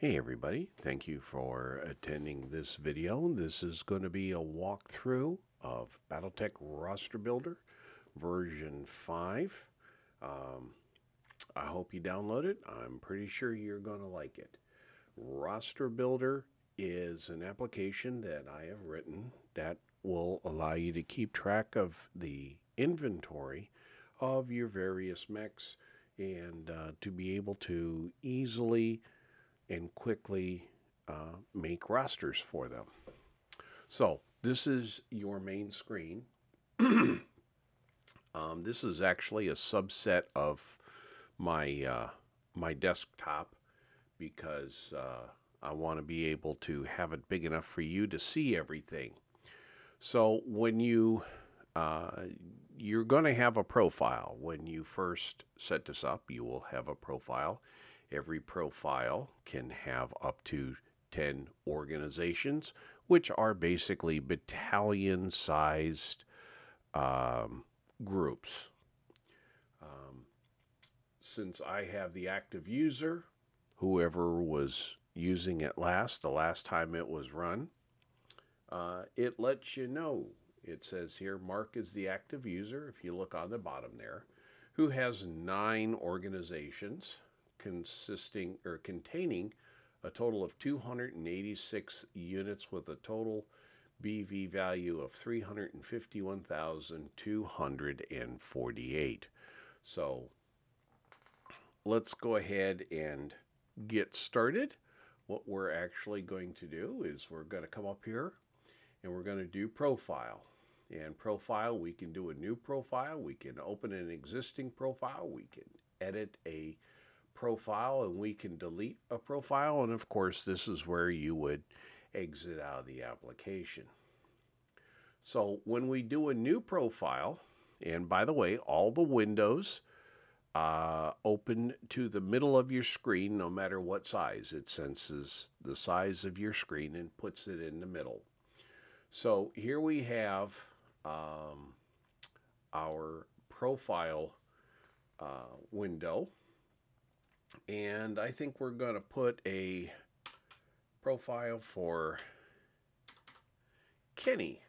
Hey everybody, thank you for attending this video. This is going to be a walkthrough of Battletech Roster Builder version 5. I hope you download it. I'm pretty sure you're going to like it. Roster Builder is an application that I have written that will allow you to keep track of the inventory of your various mechs and to be able to easily and quickly make rosters for them. So this is your main screen. This is actually a subset of my my desktop because I want to be able to have it big enough for you to see everything. So when you're going to have a profile. When you first set this up, you will have a profile. Every profile can have up to 10 organizations, which are basically battalion-sized groups. Since I have the active user, whoever was using it the last time it was run, it lets you know. It says here, Mark is the active user, if you look on the bottom there, who has 9 organizations containing a total of 286 units with a total BV value of 351,248. So let's go ahead and get started. What we're actually going to do is we're going to come up here and we're going to do profile. And profile, we can do a new profile, we can open an existing profile, we can edit a profile, and we can delete a profile. And of course, this is where you would exit out of the application. So when we do a new profile, and by the way, all the windows open to the middle of your screen, no matter what size. It senses the size of your screen and puts it in the middle. So here we have our profile window. And I think we're going to put a profile for Kenny.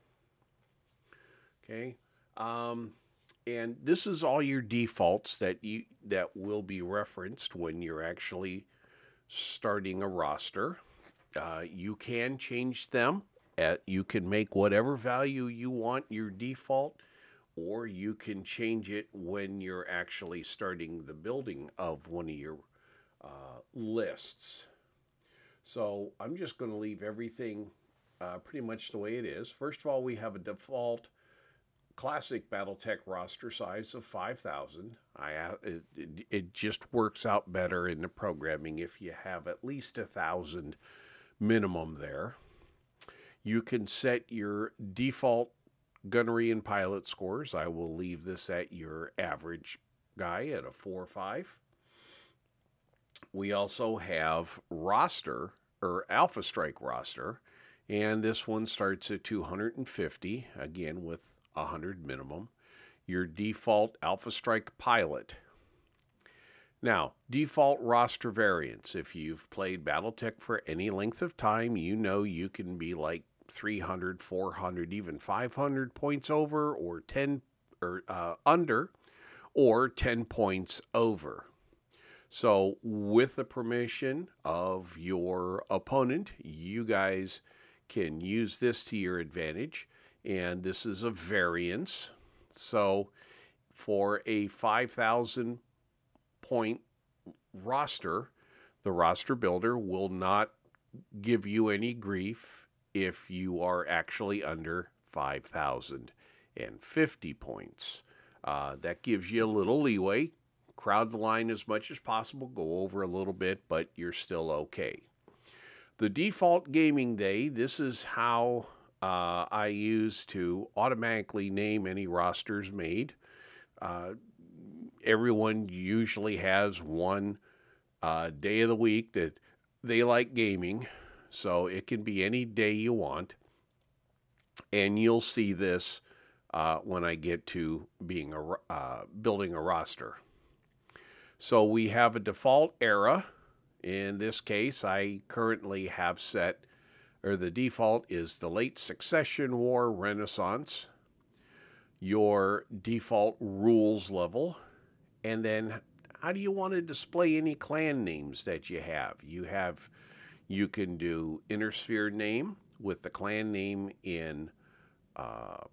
Okay. And this is all your defaults that will be referenced when you're actually starting a roster. You can change them. You can make whatever value you want your default, or you can change it when you're actually starting the building of one of your lists. So I'm just going to leave everything pretty much the way it is. First of all, we have a default classic Battletech roster size of 5,000. It just works out better in the programming if you have at least 1,000 minimum there. You can set your default gunnery and pilot scores. I will leave this at your average guy at a 4 or 5. We also have roster, or Alpha Strike roster, and this one starts at 250, again with 100 minimum. Your default Alpha Strike pilot. Now, default roster variants. If you've played Battletech for any length of time, you know you can be like 300, 400, even 500 points over, or 10 or under, or 10 points over. So with the permission of your opponent, you guys can use this to your advantage. And this is a variance. So for a 5,000 point roster, the roster builder will not give you any grief if you are actually under 5,050 points. That gives you a little leeway. Crowd the line as much as possible, go over a little bit, but you're still okay. The default gaming day, this is how I use to automatically name any rosters made. Everyone usually has one day of the week that they like gaming, so it can be any day you want. And you'll see this when I get to being building a roster. So we have a default era, In this case, I currently have set, or the default is the Late Succession War Renaissance, your default rules level, and then how do you want to display any clan names that you have? You can do inner sphere name with the clan name in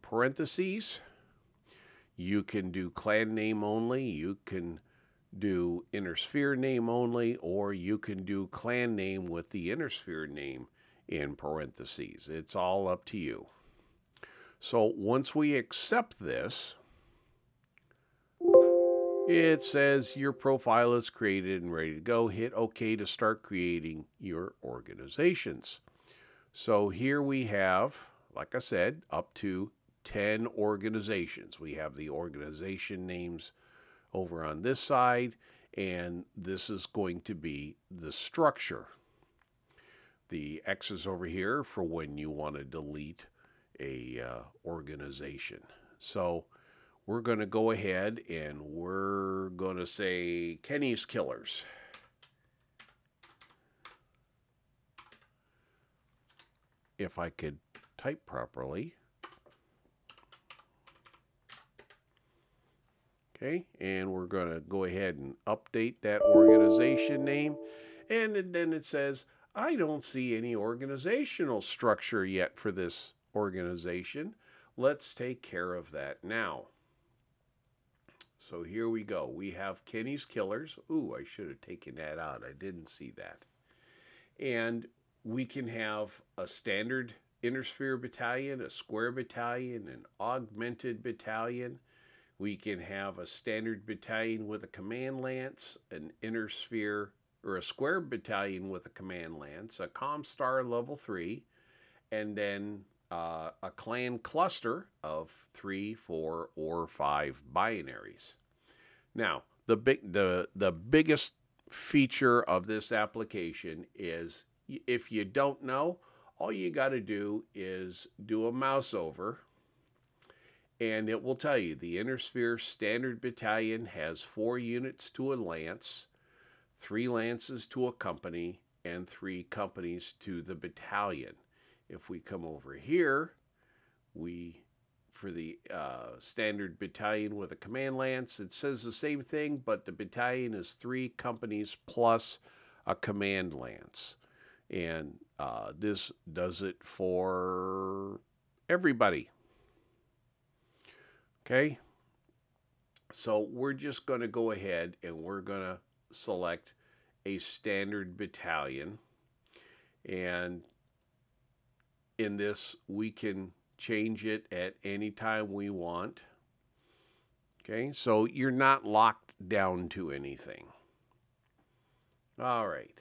parentheses. You can do clan name only. You can do inner sphere name only, or you can do clan name with the inner sphere name in parentheses. It's all up to you. So once we accept this, it says your profile is created and ready to go. Hit OK to start creating your organizations. So here we have, like I said, up to 10 organizations. We have the organization names over on this side, and this is going to be the structure. The X is over here for when you want to delete a organization. So we're going to go ahead and we're going to say Kenny's Killers. If I could type properly. Okay, and we're going to go ahead and update that organization name. And then it says, I don't see any organizational structure yet for this organization. Let's take care of that now. So here we go. We have Kenny's Killers. Ooh, I should have taken that out. I didn't see that. And we can have a standard inner sphere battalion, a square battalion, an augmented battalion. We can have a standard battalion with a command lance, an inner sphere or a square battalion with a command lance, a Comstar level 3, and then a clan cluster of 3, 4, or 5 binaries. Now, the biggest feature of this application is, if you don't know, all you got to do is do a mouse over, and it will tell you the inner sphere standard battalion has 4 units to a lance, 3 lances to a company, and 3 companies to the battalion. If we come over here, for the standard battalion with a command lance, it says the same thing, but the battalion is 3 companies plus a command lance. And this does it for everybody. Okay, so we're just going to go ahead and we're going to select a standard battalion, and in this we can change it at any time we want. Okay, so you're not locked down to anything. All right.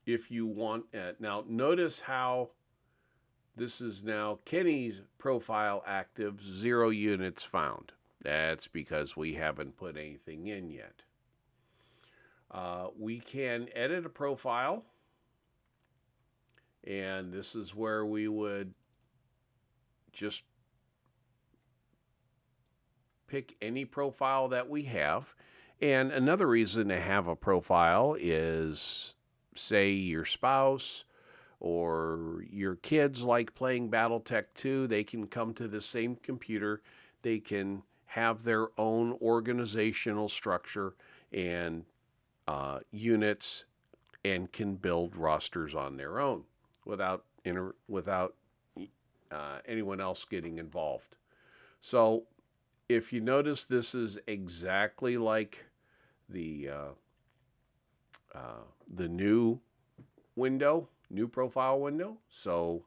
If you want, now notice how this is now Kenny's profile active, 0 units found. That's because we haven't put anything in yet. We can edit a profile, and this is where we would just pick any profile that we have. And another reason to have a profile is, say your spouse or your kids like playing Battletech 2, they can come to the same computer, they can have their own organizational structure and units, and can build rosters on their own without anyone else getting involved. So if you notice, this is exactly like the new window, new profile window. So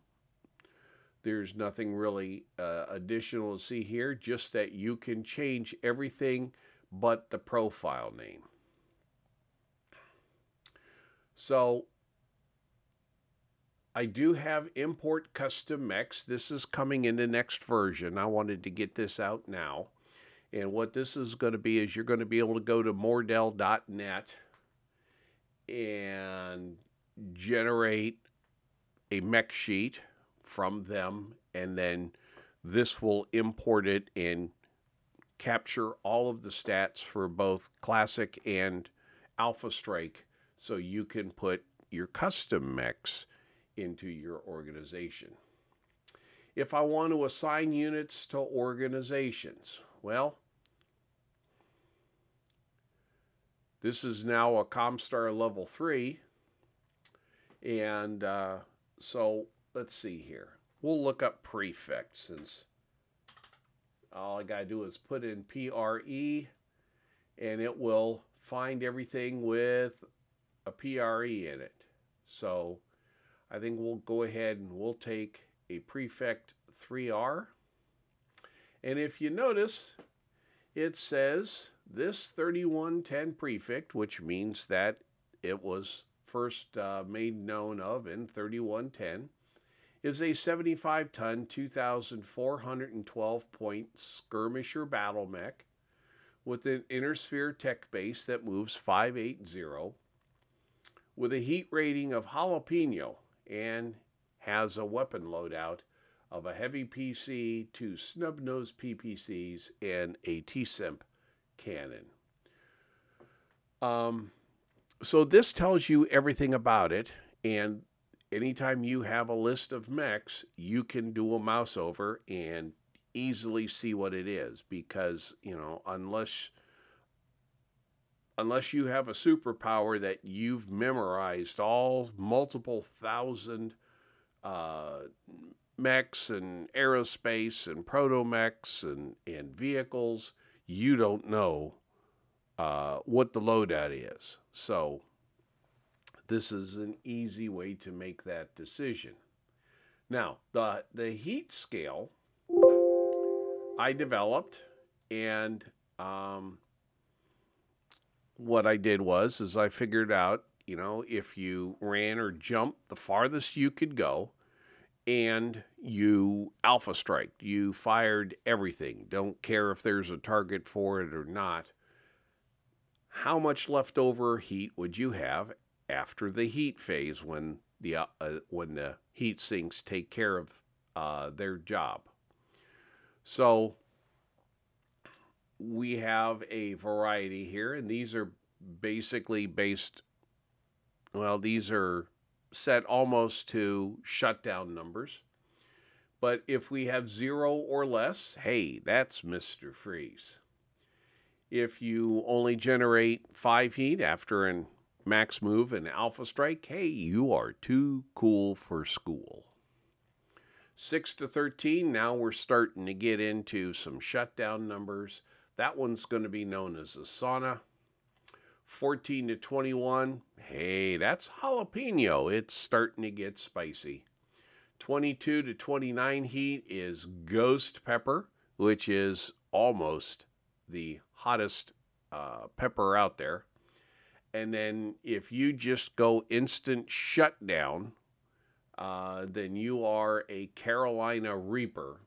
there's nothing really additional to see here, just that you can change everything but the profile name. So I do have import custom mechs. This is coming in the next version. I wanted to get this out now. And what this is going to be is you're going to be able to go to mordell.net and generate a mech sheet from them, and then this will import it and capture all of the stats for both Classic and Alpha Strike so you can put your custom mechs into your organization. If I want to assign units to organizations, well, this is now a Comstar level 3. And so let's see here. We'll look up prefect, since all I got to do is put in PRE and it will find everything with a PRE in it. So I think we'll go ahead and we'll take a prefect 3R. And if you notice, it says this 3110 prefect, which means that it was first made known of in 3110, is a 75-ton, 2,412-point skirmisher battle mech with an inner sphere tech base that moves 580, with a heat rating of jalapeno, and has a weapon loadout of a heavy PC, 2 snub-nosed PPCs, and a T-Simp cannon. So this tells you everything about it, and anytime you have a list of mechs, you can do a mouse over and easily see what it is, because, you know, unless you have a superpower that you've memorized all multiple thousand mechs and aerospace and proto-mechs and vehicles, you don't know what the loadout is. So this is an easy way to make that decision. Now, the heat scale I developed, and what I did was I figured out, you know, if you ran or jumped the farthest you could go, and you alpha strike, you fired everything, don't care if there's a target for it or not, how much leftover heat would you have after the heat phase, when the heat sinks take care of their job? So we have a variety here, and these are basically based, well, these are set almost to shutdown numbers. But if we have 0 or less, hey, that's Mr. Freeze. If you only generate 5 heat after an max move and alpha strike, hey, you are too cool for school. 6 to 13, now we're starting to get into some shutdown numbers. That one's going to be known as a sauna. 14 to 21, hey, that's jalapeno. It's starting to get spicy. 22 to 29 heat is ghost pepper, which is almost the hottest pepper out there. And then if you just go instant shutdown, then you are a Carolina Reaper,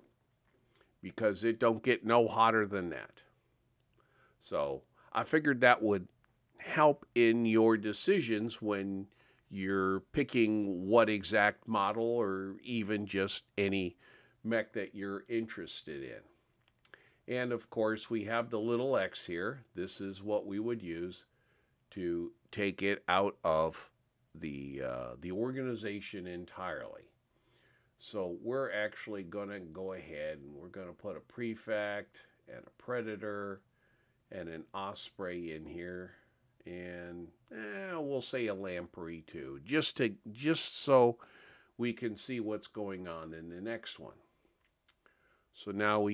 because it don't get no hotter than that. So I figured that would help in your decisions when you're picking what exact model, or even just any mech that you're interested in. And of course, we have the little X here. This is what we would use to take it out of the organization entirely. So we're actually going to go ahead and we're going to put a prefect and a predator and an osprey in here, and we'll say a lamprey too, just so we can see what's going on in the next one. So now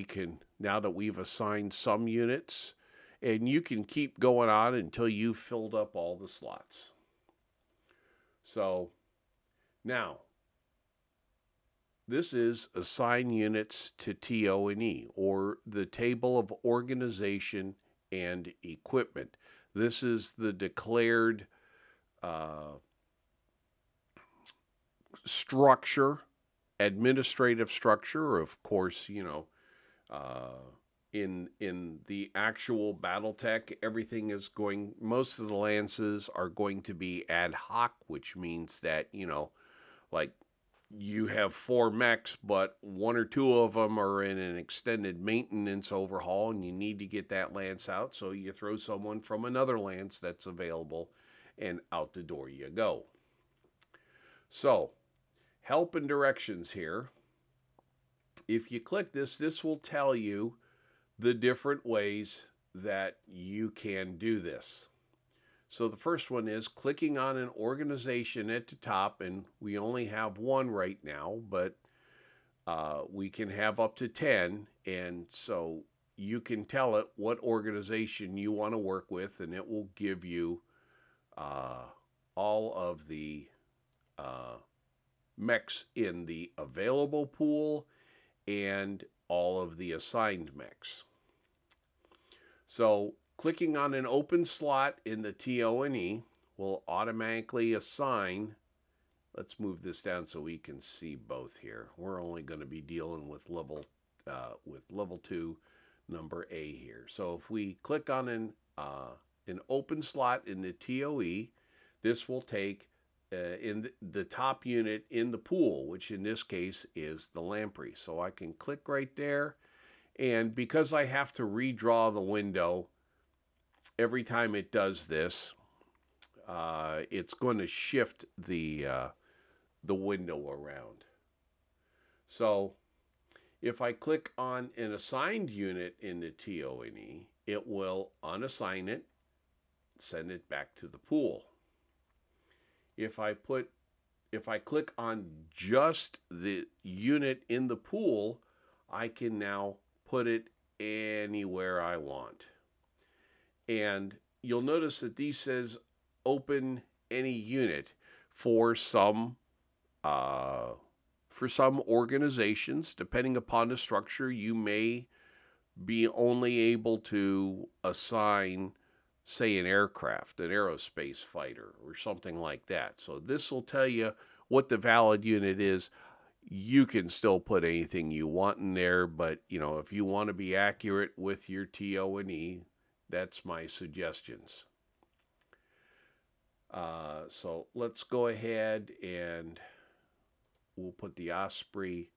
that we've assigned some units, and you can keep going on until you've filled up all the slots. So now this is assign units to TO&E, or the table of organization and equipment. This is the declared structure, administrative structure. Of course, you know, in the actual Battletech, everything is going, most of the lances are going to be ad hoc, which means that, you know, like you have 4 mechs, but 1 or 2 of them are in an extended maintenance overhaul, and you need to get that lance out, so you throw someone from another lance that's available, and out the door you go. So, help and directions here. If you click this, this will tell you the different ways that you can do this. So the first one is clicking on an organization at the top, and we only have 1 right now, but we can have up to 10, and so you can tell it what organization you want to work with, and it will give you all of the mechs in the available pool and all of the assigned mechs. So clicking on an open slot in the TONE will automatically assign. Let's move this down so we can see both here. We're only going to be dealing with level 2, number A here. So if we click on an open slot in the TOE, this will take in the top unit in the pool, which in this case is the lamprey. So I can click right there, and because I have to redraw the window every time it does this, it's going to shift the window around. So if I click on an assigned unit in the TONE, it will unassign it, send it back to the pool. If I click on just the unit in the pool, I can now put it anywhere I want. And you'll notice that these says open any unit for some organizations. Depending upon the structure, you may be only able to assign, say, an aircraft, an aerospace fighter, or something like that. So this will tell you what the valid unit is. You can still put anything you want in there, but if you want to be accurate with your TONE, that's my suggestions. So let's go ahead and we'll put the Osprey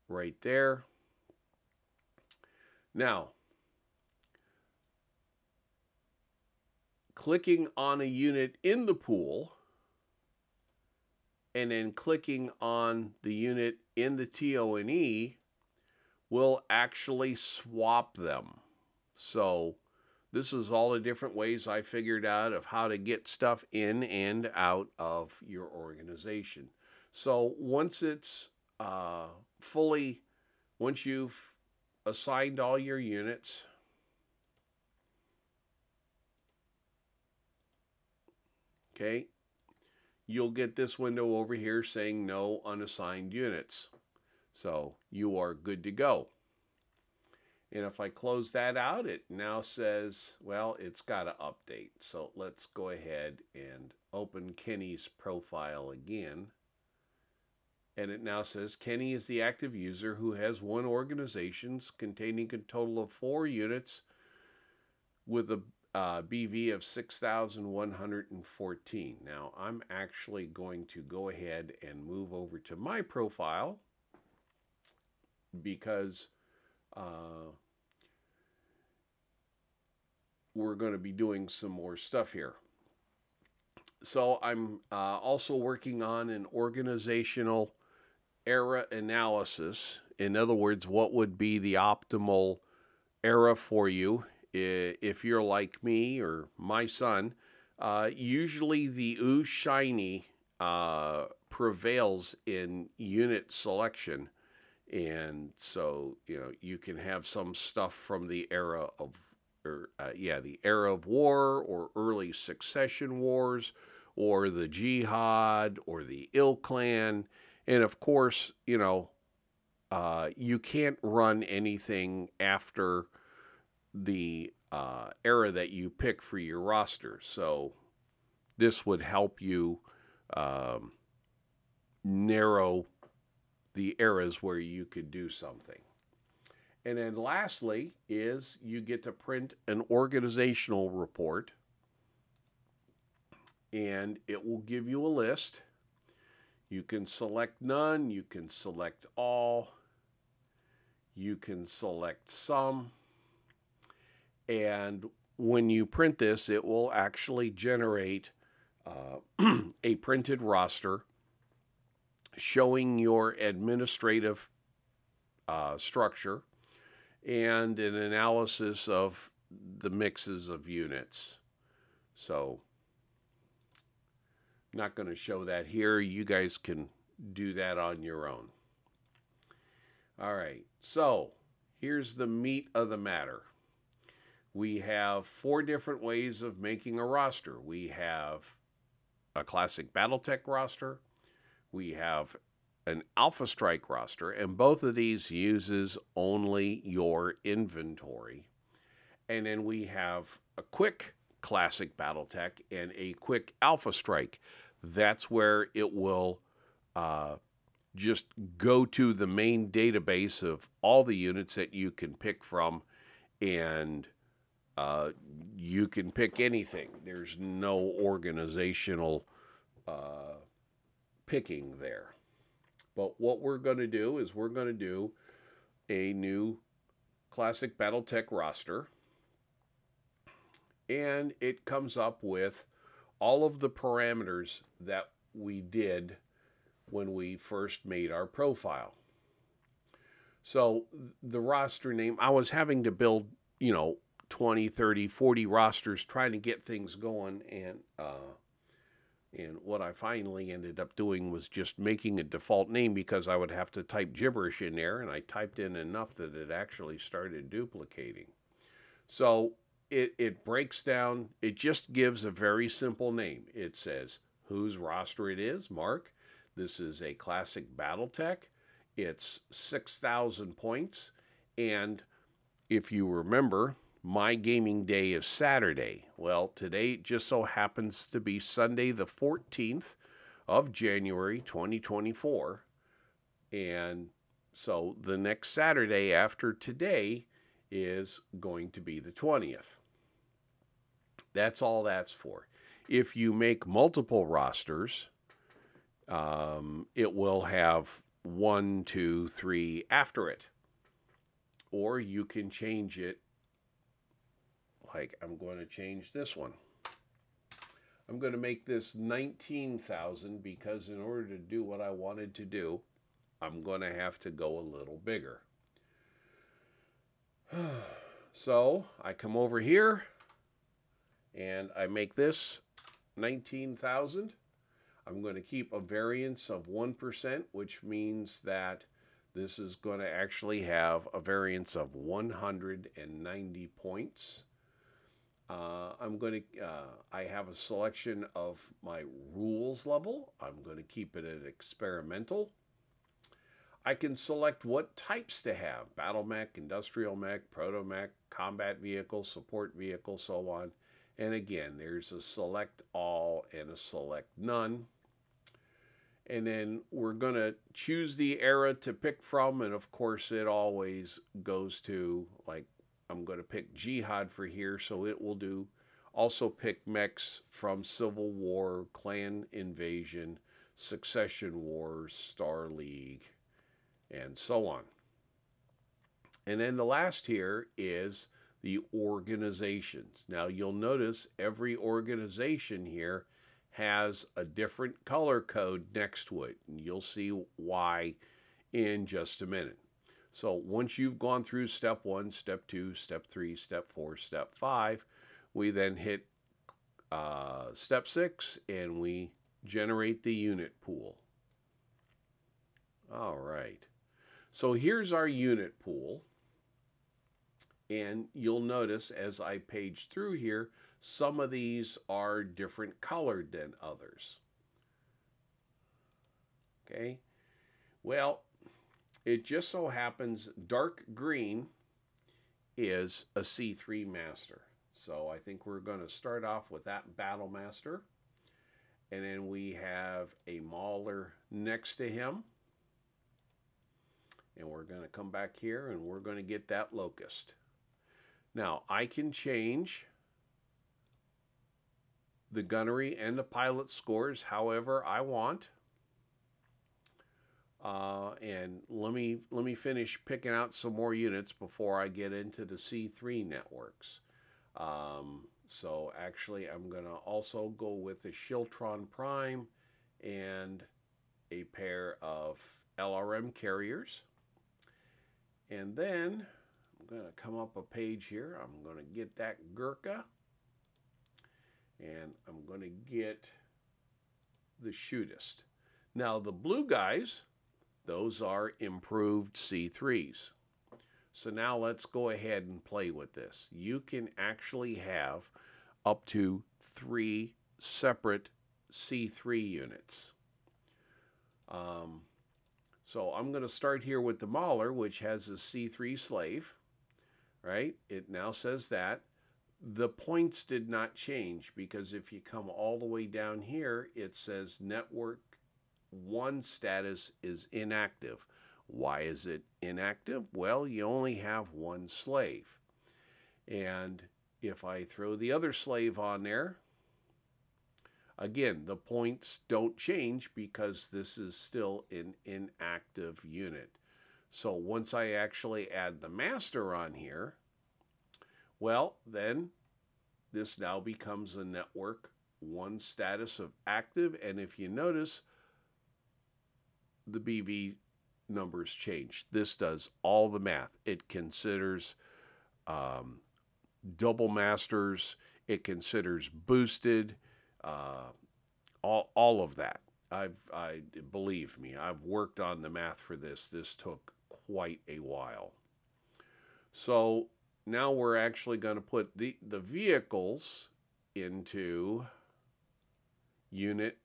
right there. Now, clicking on a unit in the pool and then clicking on the unit in the TONE will actually swap them. So this is all the different ways I figured out of how to get stuff in and out of your organization. So once it's once you've assigned all your units, okay, you'll get this window over here saying no unassigned units. So you are good to go. And if I close that out, it now says, well, it's got to update. So let's go ahead and open Kenny's profile again. And it now says Kenny is the active user who has 1 organization containing a total of 4 units with a BV of 6,114. Now I'm actually going to go ahead and move over to my profile because we're going to be doing some more stuff here. So I'm also working on an organizational era analysis. In other words, what would be the optimal era for you if you're like me or my son. Usually the ooze shiny prevails in unit selection. And so, you can have some stuff from the era of, the era of war or early succession wars or the jihad or the ill clan. And of course, you can't run anything after the era that you pick for your roster. So this would help you narrow the eras where you could do something. And then lastly is you get to print an organizational report, and it will give you a list. You can select none, you can select all, you can select some, and when you print this, it will actually generate a printed roster showing your administrative structure and an analysis of the mixes of units. So I'm not going to show that here. You guys can do that on your own. All right, so here's the meat of the matter. We have 4 different ways of making a roster. We have a classic Battletech roster. We have an Alpha Strike roster, and both of these uses only your inventory. And then we have a quick classic Battletech and a quick Alpha Strike. That's where it will just go to the main database of all the units that you can pick from, and you can pick anything. There's no organizational picking there. But what we're going to do is we're going to do a new classic Battletech roster, and it comes up with all of the parameters that we did when we first made our profile. So the roster name, I was having to build, 20, 30, 40 rosters trying to get things going, and what I finally ended up doing was just making a default name, because I would have to type gibberish in there, and I typed in enough that it actually started duplicating. So it breaks down, it just gives a very simple name. It says whose roster it is. Mark, this is a classic Battletech. It's 6,000 points, and if you remember, my gaming day is Saturday. Well, today just so happens to be Sunday the 14th of January 2024. And so the next Saturday after today is going to be the 20th. That's all that's for. If you make multiple rosters, it will have 1, 2, 3 after it. Or you can change it. Like, I'm going to change this one. I'm going to make this 19,000, because in order to do what I wanted to do, I'm going to have to go a little bigger. So I come over here and I make this 19,000. I'm going to keep a variance of 1%, which means that this is going to actually have a variance of 190 points. I have a selection of my rules level. I'm going to keep it at experimental. I can select what types to have: battle mech, industrial mech, proto mech, combat vehicle, support vehicle, so on. And again, there's a select all and a select none. And then we're going to choose the era to pick from. And of course, it always goes to, like, I'm going to pick Jihad for here, so it will do. Also pick mechs from Civil War, Clan Invasion, Succession Wars, Star League, and so on. And then the last here is the organizations. Now you'll notice every organization here has a different color code next to it, and you'll see why in just a minute. So once you've gone through step 1, step 2, step 3, step 4, step 5, we then hit step 6, and we generate the unit pool. All right. So here's our unit pool. And you'll notice as I page through here, some of these are different colored than others. Okay. Well, it just so happens dark green is a C3 master. So I think we're going to start off with that Battle Master. And then we have a Mauler next to him. And we're going to come back here and we're going to get that Locust. Now, I can change the gunnery and the pilot scores however I want. And let me finish picking out some more units before I get into the C3 networks. So actually, I'm going to also go with the Shiltron Prime and a pair of LRM carriers. And then I'm going to come up a page here. I'm going to get that Gurkha. And I'm going to get the Shootist. Now the blue guys, those are improved C3s. So now let's go ahead and play with this. You can actually have up to 3 separate C3 units. So I'm going to start here with the Mauler, which has a C3 slave, right? It now says that. The points did not change because if you come all the way down here, it says network 1 status is inactive. Why is it inactive? Well, you only have 1 slave. And if I throw the other slave on there, again, the points don't change because this is still an inactive unit. So once I actually add the master on here, well, then this now becomes a network 1 status of active. And if you notice, the BV numbers change. This does all the math. It considers double masters. It considers boosted. All of that. Believe me, I've worked on the math for this. This took quite a while. So now we're actually going to put the vehicles into unit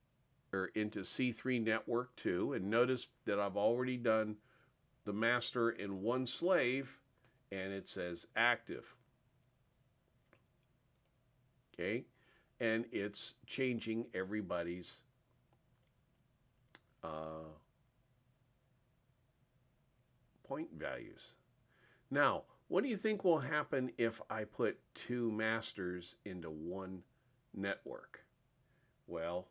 or into C3 network 2, and notice that I've already done the master and 1 slave, and it says active. Okay, and it's changing everybody's point values. Now, what do you think will happen if I put 2 masters into 1 network? Well,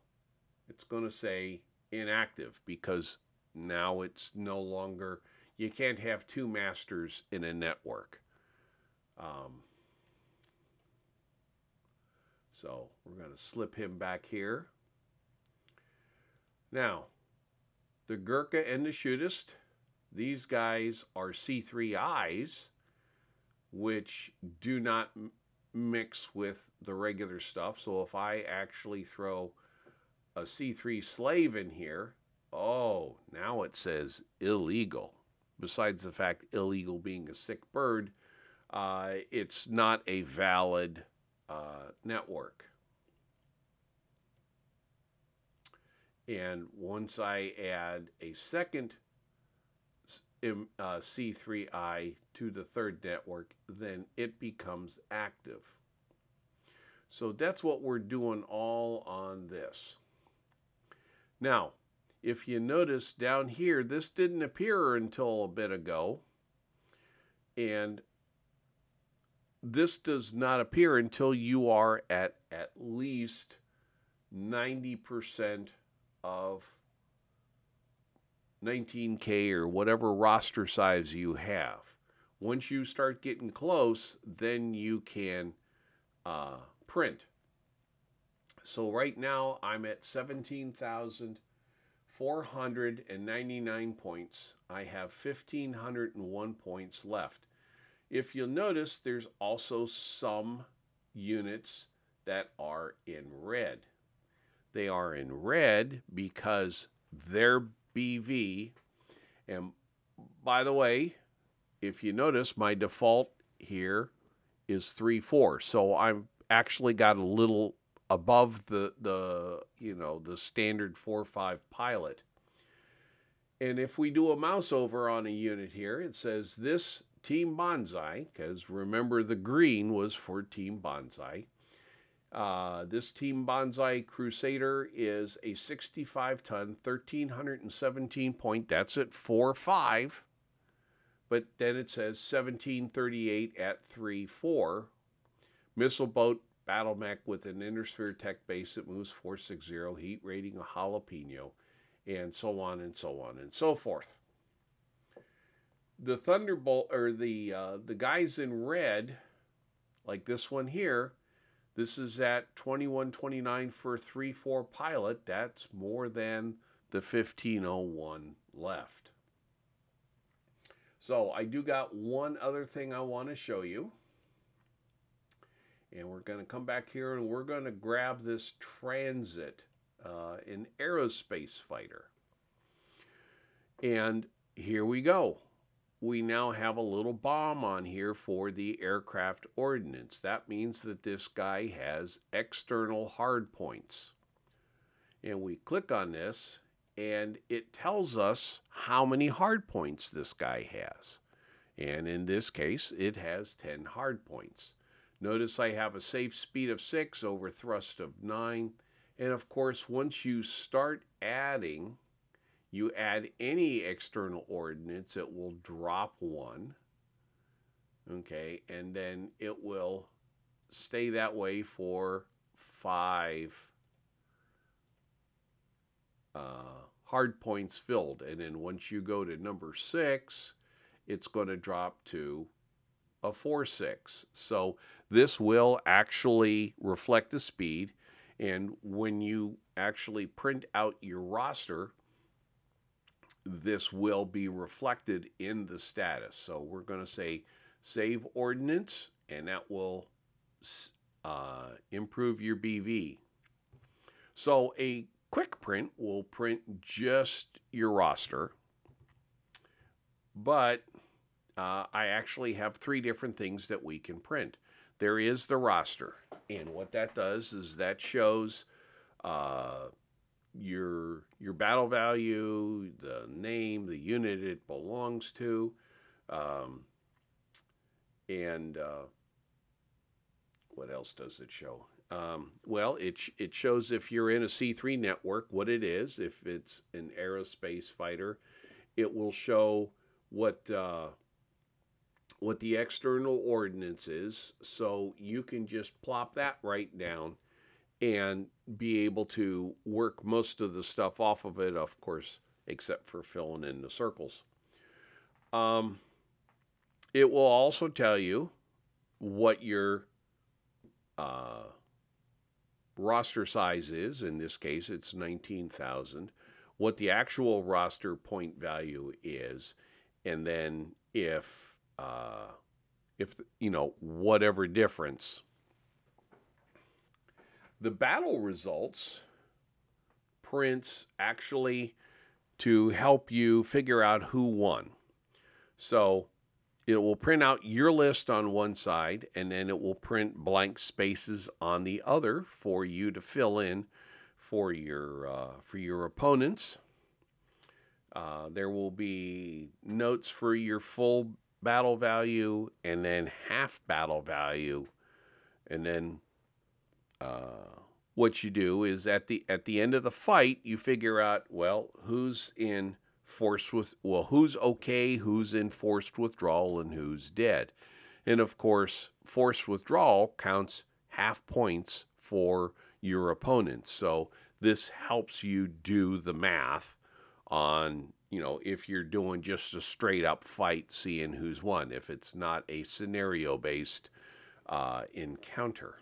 it's going to say inactive because now it's no longer, you can't have 2 masters in a network. So we're going to slip him back here. Now, the Gurkha and the Shootist, these guys are C3Is, which do not mix with the regular stuff. So if I actually throw a C3 slave in here, oh, now it says illegal. Besides the fact illegal being a sick bird, it's not a valid network. And once I add a second C3I to the 3rd network, then it becomes active. So that's what we're doing all on this. Now, if you notice down here, this didn't appear until a bit ago, and this does not appear until you are at least 90% of 19K or whatever roster size you have. Once you start getting close, then you can print. So right now I'm at 17,499 points. I have 1,501 points left. If you'll notice, there's also some units that are in red. They are in red because they're BV. And by the way, if you notice, my default here is 3-4. So I've actually got a little above the standard 4-5 pilot. And if we do a mouse over on a unit here, it says this Team Bonsai, because remember the green was for Team Bonsai. This Team Bonsai Crusader is a 65-ton, 1,317 point. That's at 4.5. But then it says 1738 at 3.4. Missile boat battle mech with an Intersphere tech base that moves 460, heat rating a jalapeno. and so on and so on and so forth. The Thunderbolt, or the guys in red, like this one here, this is at 2129 for 3.4 pilot. That's more than the 1501 left. So I do got one other thing I want to show you. And we're going to come back here and we're going to grab this Transit, an aerospace fighter. And here we go. We now have a little bomb on here for the aircraft ordnance. That means that this guy has external hard points. And we click on this and it tells us how many hard points this guy has. And in this case, it has 10 hard points. Notice I have a safe speed of 6 over thrust of 9. And of course, once you start adding, you add any external ordnance, it will drop 1. Okay, and then it will stay that way for 5 hard points filled. And then once you go to number 6, it's going to drop to a 4-6. So this will actually reflect the speed. And when you actually print out your roster, this will be reflected in the status. So we're going to say save ordnance, and that will improve your BV. So a quick print will print just your roster, but I actually have 3 different things that we can print. There is the roster, and what that does is that shows your battle value, the name, the unit it belongs to, and what else does it show? Well, it shows if you're in a C3 network, what it is. If it's an aerospace fighter, it will show what the external ordnance is, so you can just plop that right down and be able to work most of the stuff off of it, of course, except for filling in the circles. It will also tell you what your roster size is. In this case, it's 19,000. What the actual roster point value is, and then if you know, whatever difference. The battle results prints actually to help you figure out who won. So it will print out your list on one side, and then it will print blank spaces on the other for you to fill in for your opponents. There will be notes for your full battle value and then half battle value, and then what you do is at the end of the fight you figure out, well, who's in who's okay, who's in forced withdrawal, and who's dead. And of course, forced withdrawal counts half points for your opponents. So this helps you do the math on, you know, if you're doing just a straight up fight, seeing who's won, if it's not a scenario based encounter.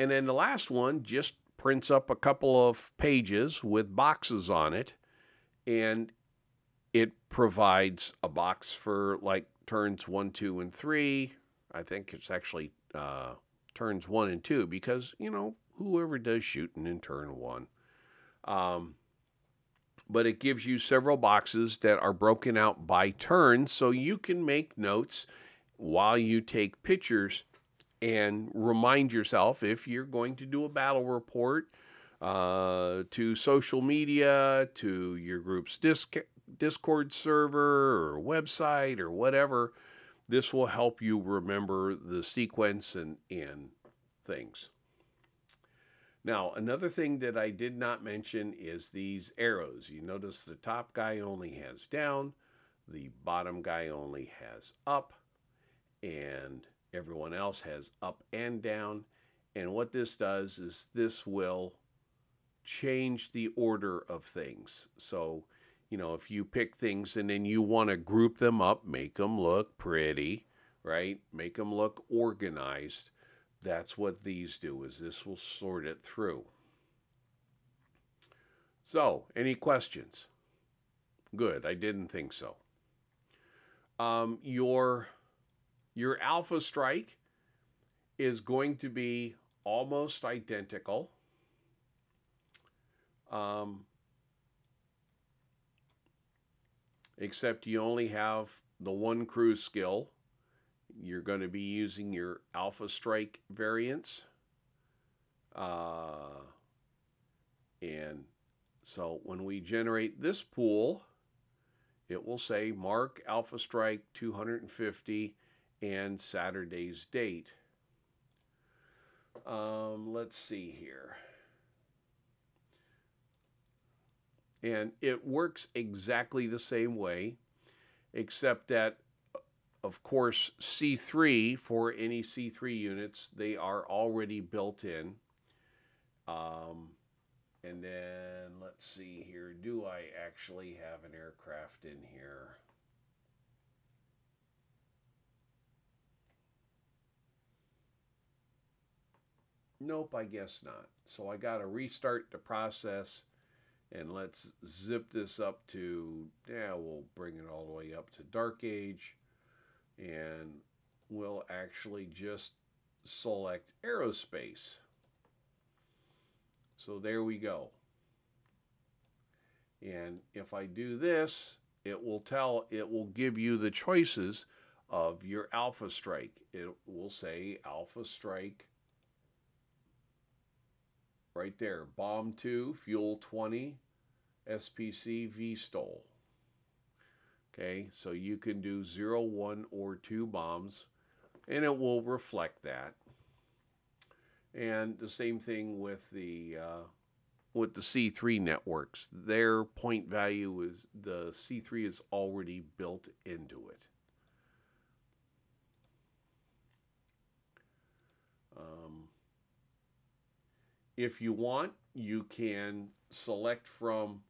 And then the last one just prints up a couple of pages with boxes on it, and it provides a box for like turns 1, 2, and 3. I think it's actually turns 1 and 2 because, you know, whoever does shooting in turn 1. But it gives you several boxes that are broken out by turns, so you can make notes while you take pictures and remind yourself, if you're going to do a battle report, to social media, to your group's Discord server or website or whatever. This will help you remember the sequence and things. Now, another thing that I did not mention is these arrows. You notice the top guy only has down, the bottom guy only has up, and everyone else has up and down. And what this does is this will change the order of things. So, if you pick things and then you want to group them up, make them look pretty, right? Make them look organized. That's what these do, is this will sort it through. So, any questions? Good, I didn't think so. Your alpha strike is going to be almost identical. Except you only have the one crew skill. You're going to be using your alpha strike variants. And so when we generate this pool, it will say mark alpha strike 250 and Saturday's date. Let's see here. And it works exactly the same way, except that, of course, C3, for any C3 units, they are already built in. And then, let's see here, do I actually have an aircraft in here? Nope, I guess not. So I got to restart the process. And let's zip this up to, we'll bring it all the way up to Dark Age. And we'll actually just select Aerospace. So there we go. And if I do this, it will give you the choices of your alpha strike. It will say alpha strike right there. Bomb 2, fuel 20, SPC, VSTOL. Okay, so you can do 0, 1, or 2 bombs, and it will reflect that. And the same thing with the C3 networks. Their point value is, the C3 is already built into it. If you want, you can select from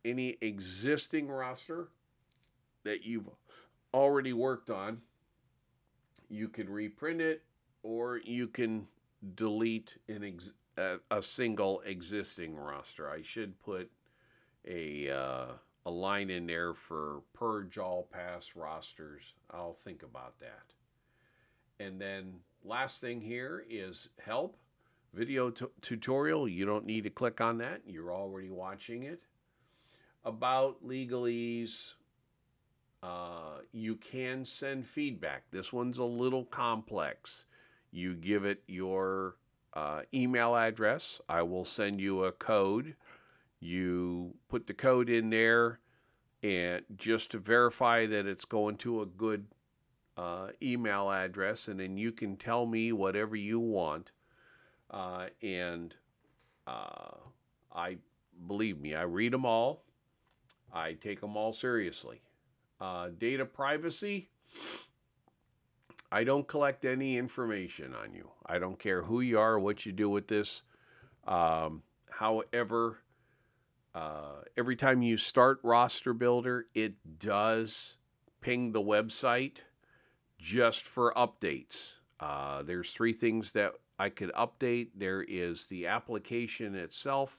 any existing roster that you've already worked on. You can reprint it, or you can delete a single existing roster. I should put a line in there for purge all past rosters. I'll think about that. And then last thing here is help. Video tutorial. You don't need to click on that. You're already watching it. About legalese. You can send feedback. This one's a little complex. You give it your email address. I will send you a code. You put the code in there, and just to verify that it's going to a good email address, and then you can tell me whatever you want. Believe me, I read them all. I take them all seriously. Data privacy. I don't collect any information on you. I don't care who you are, what you do with this. However, every time you start Roster Builder, it does ping the website just for updates. There's 3 things that I could update. There is the application itself.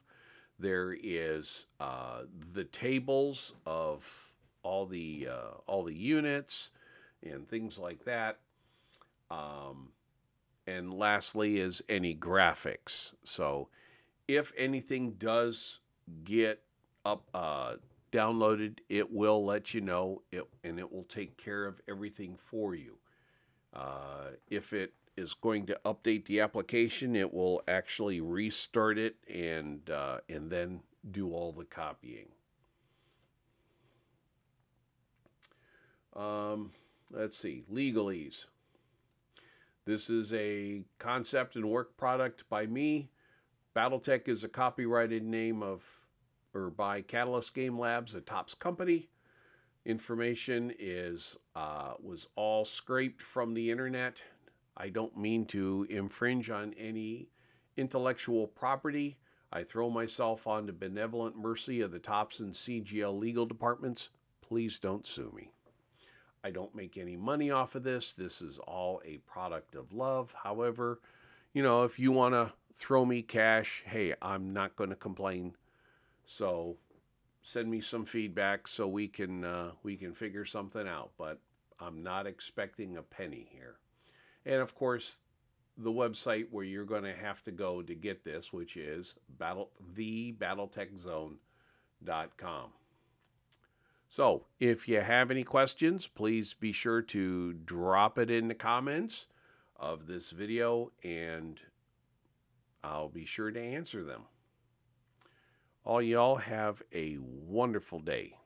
There is the tables of all the units and things like that. And lastly is any graphics. So if anything does get downloaded, it will let you know, and it will take care of everything for you. If it is going to update the application, it will actually restart it and then do all the copying. Let's see, legalese. This is a concept and work product by me. Battletech is a copyrighted name by Catalyst Game Labs, a TOPS company. Information was all scraped from the internet. I don't mean to infringe on any intellectual property. I throw myself on the benevolent mercy of the Thompson CGL legal departments. Please don't sue me. I don't make any money off of this. This is all a product of love. However, if you want to throw me cash, hey, I'm not going to complain. So send me some feedback so we can figure something out. But I'm not expecting a penny here. And of course, the website where you're going to have to go to get this, which is thebattletechzone.com. So if you have any questions, please be sure to drop it in the comments of this video, and I'll be sure to answer them. All y'all have a wonderful day.